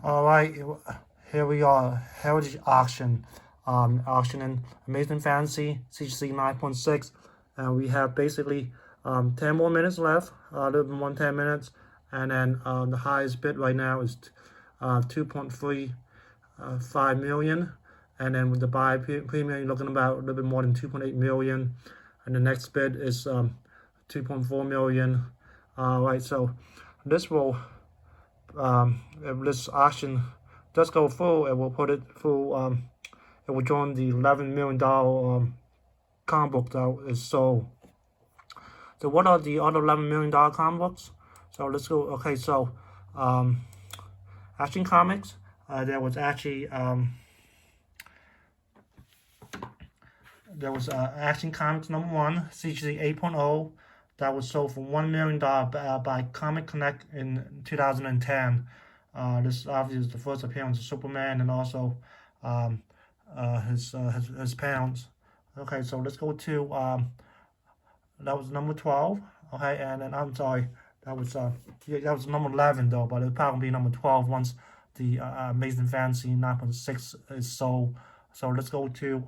All right, here we are, Heritage Auction, auctioning Amazing Fantasy CGC 9.6, and we have basically 10 more minutes left, a little bit more than 10 minutes, and then the highest bid right now is 2.35 million, and then with the buy premium, you're looking about a little bit more than 2.8 million, and the next bid is 2.4 million. All right, so this will if this auction does go through, it will put it through. It will join the $11 million comic book that is sold. So what are the other $11 million comic books? So let's go. Okay, so Action Comics. There was actually Action Comics #1 CGC 8.0 that was sold for $1 million by Comic Connect in 2010. This obviously is the first appearance of Superman and also his parents. Okay, so let's go to that was number 12. Okay, and then I'm sorry, that was number 11 though, but it'll probably be number 12 once the Amazing Fantasy 9.6 is sold. So let's go to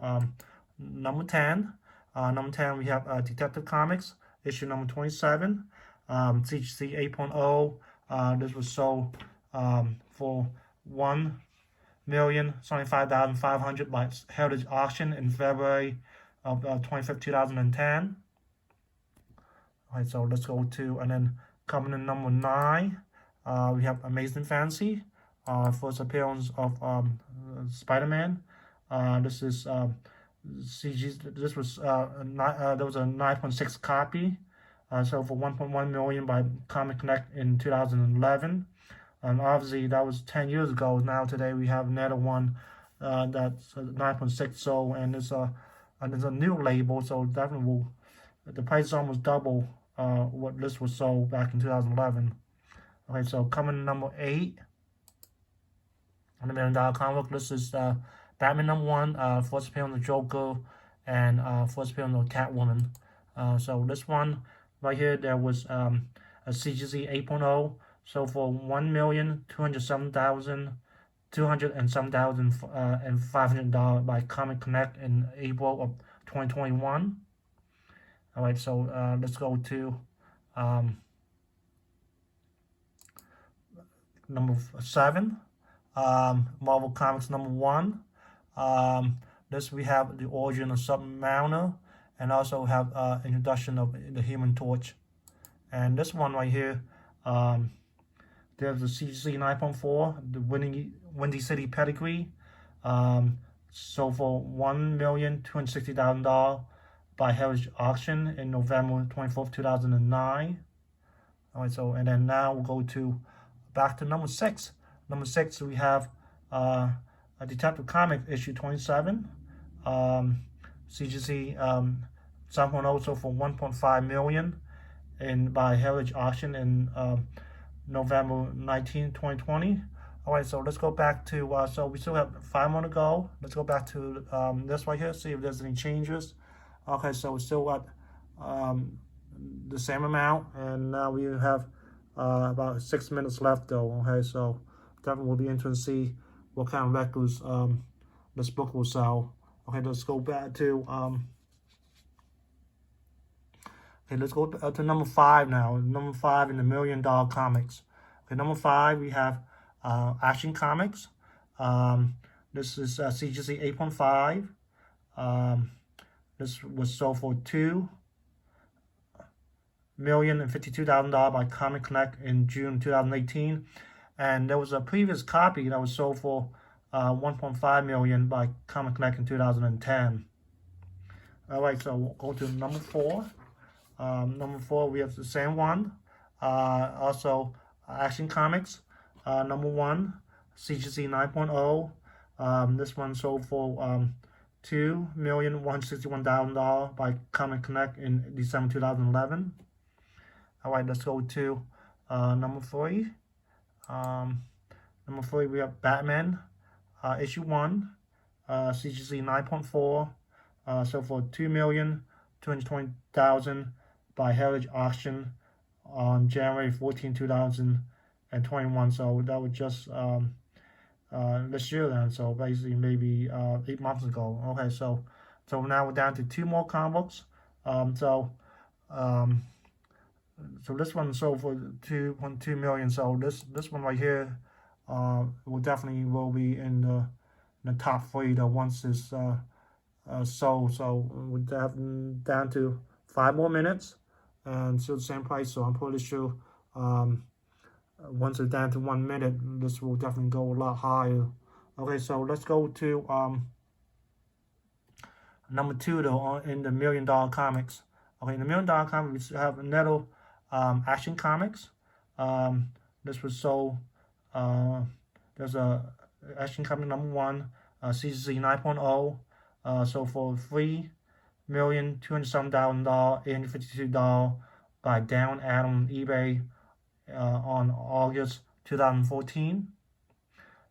number 10. Number 10 we have Detective Comics issue number 27, CGC 8.0. This was sold for $1,075,500 by Heritage Auction in February of 25th, 2010. All right, so let's go to, and then coming in number 9, we have Amazing Fantasy, first appearance of Spider-Man. This is CG. This was there was a 9.6 copy, so for 1.1 million by Comic Connect in 2011, and obviously that was 10 years ago. Now today we have another one that's 9.6 sold, and it's a new label, so definitely will, the price is almost double what this was sold back in 2011. Okay, so coming number 8 on the $1 million comic book. This is Batman #1, first appearance of Joker, and first appearance of Catwoman. So this one right here, there was a CGC 8.0, so for $1,207,500 by Comic Connect in April of 2021. All right, so let's go to number 7, Marvel Comics #1. This we have the origin of Submariner, and also have introduction of the Human Torch. And this one right here, there's the CGC 9.4, the Windy City Pedigree, sold for $1,260,000 by Heritage Auction in November 24th, 2009. All right, so and then now we'll go to back to number 6. Number 6 we have a Detective Comics issue 27, CGC 7.0, so for 1.5 million in by Heritage Auction in November 19, 2020. All right, so let's go back to so we still have 5 more to go. Let's go back to this right here, see if there's any changes. Okay, so we're still at the same amount, and now we have about 6 minutes left though. Okay, so definitely will be interesting to see what kind of records this book will sell. Okay, let's go back to okay, let's go to number 5 now. Number 5 in the $1 million comics. Okay, number 5 we have Action Comics. This is CGC 8.5. This was sold for $2,052,000 by Comic Connect in June 2018, and there was a previous copy that was sold for 1.5 million by Comic Connect in 2010. All right, so we'll go to number 4. Number 4 we have the same one, also Action Comics, number 1, CGC 9.0. This one sold for $2,161,000 by Comic Connect in December 2011. All right, let's go to number 3. Number 3 we have Batman issue 1, CGC 9.4, so for $2,220,000 by Heritage Auction on January 14, 2021. So that was just this year then. So basically maybe 8 months ago. Okay, so now we're down to 2 more comic books. So um, this one sold for 2.2 million. So this one right here will definitely will be in the top three though once it's sold. So we're down to 5 more minutes and still the same price. So I'm pretty sure once it's down to 1 minute, this will definitely go a lot higher. Okay, so let's go to number 2 though in the $1 million comics. Okay, in the $1 million comics we have another Action Comics. This was sold. There's a Action Comic number 1, CGC 9.0. So for $3,207,852 by Down Adam on eBay on August 2014.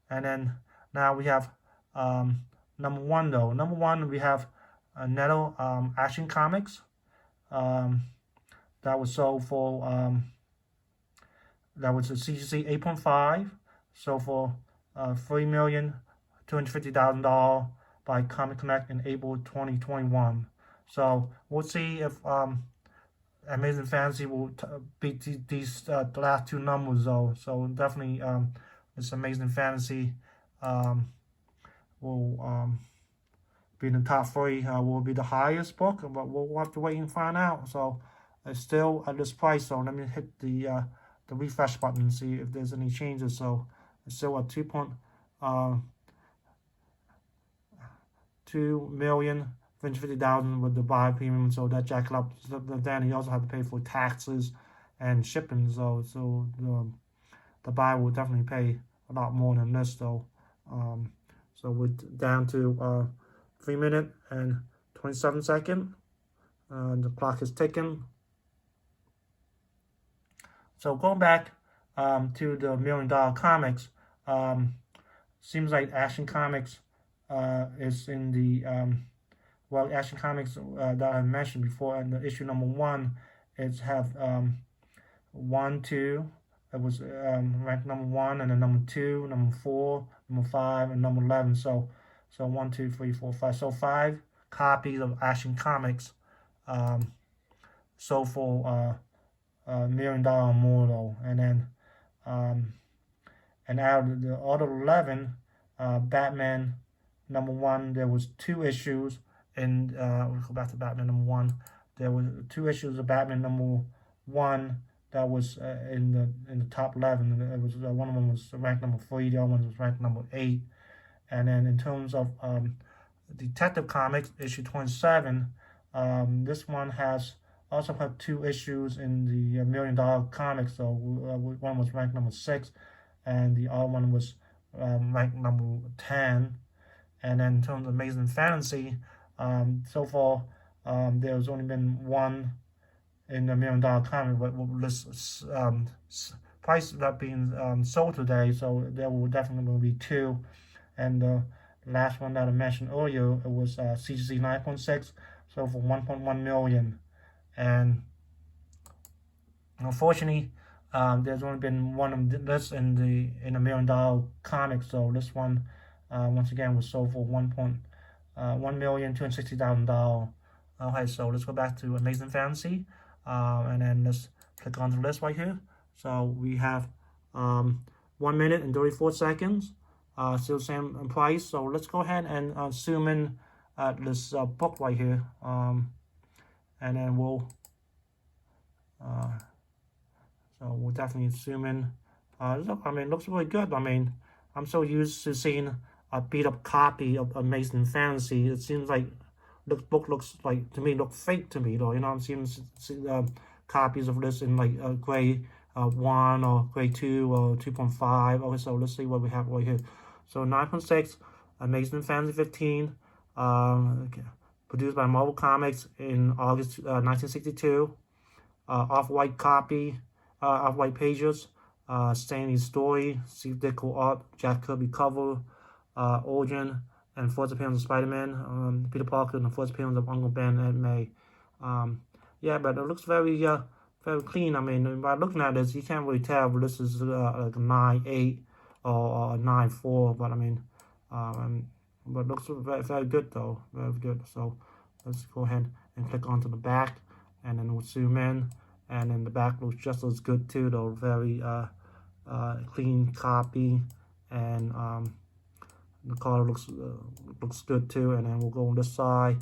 And then now we have number 1 though. Number 1 we have another Action Comics that was sold for that was a CGC 8.5, so for $3,250,000 by Comic Connect in April 2021. So we'll see if Amazing Fantasy will beat these the last 2 numbers though. So definitely this Amazing Fantasy will be in the top 3. Will be the highest book, but we'll have to wait and find out. So it's still at this price. So let me hit the refresh button and see if there's any changes. So it's still at 2,350,000 with the buy premium. So that jacked up. Then you also have to pay for taxes and shipping. So the buy will definitely pay a lot more than this though. So we're down to 3 minutes and 27 seconds. The clock is ticking. So going back to the $1 million comics, seems like Action Comics is in the Action Comics that I mentioned before, and the issue number 1 is have 1, 2. It was ranked number 1, and then number 2, number 4, number 5, and number 11. So 1, 2, 3, 4, 5. So 5 copies of Action Comics sold for $1 million or more though. And then and out of the other 11, Batman number 1, there was 2 issues. And we'll go back to Batman number 1. There were 2 issues of Batman number 1 that was in the top 11. It was one of them was ranked number 3. The other one was ranked number 8. And then in terms of Detective Comics issue 27, this one also have 2 issues in the $1 million comics. So one was ranked number 6, and the other one was ranked number 10. And then in terms of Amazing Fantasy, so far there's only been 1 in the $1 million comic, but this price that being sold today, so there will definitely be 2. And the last one that I mentioned earlier, it was CGC 9.6, so for 1.1 million. And unfortunately, there's only been 1 of this in the $1 million comic. So this one, once again, was sold for $1,260,000. Okay, so let's go back to Amazing Fantasy, and then let's click on the list right here. So we have 1 minute and 34 seconds. Still same price. So let's go ahead and zoom in at this book right here. And then we'll definitely zoom in. Look, I mean, it looks really good. I mean, I'm so used to seeing a beat up copy of Amazing Fantasy. It seems like the book looks like, to me, look fake to me though. You know, I'm seeing copies of this in like grade 1 or grade 2 or 2.5. Okay, so let's see what we have right here. So 9.6, Amazing Fantasy 15, produced by Marvel Comics in August 1962. Off-white copy, off-white pages, Stanley's story, Steve Ditko art, Jack Kirby cover, origin, and first appearance of Spider-Man, Peter Parker, and the first appearance of Uncle Ben and May. Yeah, but it looks very clean. I mean, by looking at this, you can't really tell, but this is like a 9, 8, or 9.4, but I mean, but looks very, very good though, very good. So let's go ahead and click onto the back, and then we'll zoom in, and then the back looks just as good too though, very clean copy, and the color looks good too. And then we'll go on this side.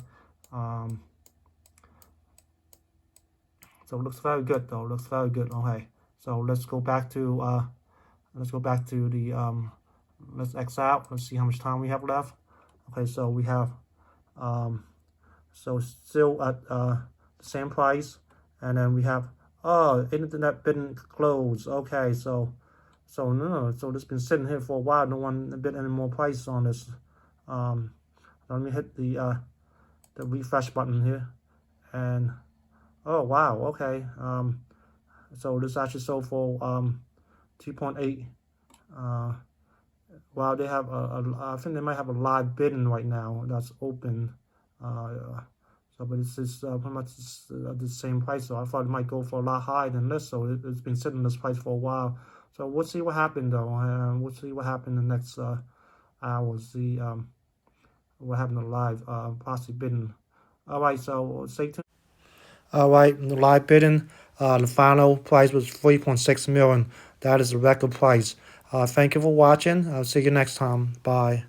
So it looks very good though, looks very good. Okay, so let's go back to the let's X out. Let's see how much time we have left. Okay, so we have so still at the same price, and then we have internet bidding closed. Okay, so no, so this been sitting here for a while. No one bid any more price on this. Let me hit the refresh button here, and oh wow, okay. So this actually sold for 2.8. Wow, they have I think they might have a live bidding right now that's open. So, but it's just pretty much the same price. So I thought it might go for a lot higher than this. So it's been sitting this price for a while. So we'll see what happened though. We'll see what happened in the next hour. See what happened to live possibly bidding. All right, so stay tuned. All right, the live bidding. The final price was 3.6 million. That is the record price. Thank you for watching. I'll see you next time. Bye.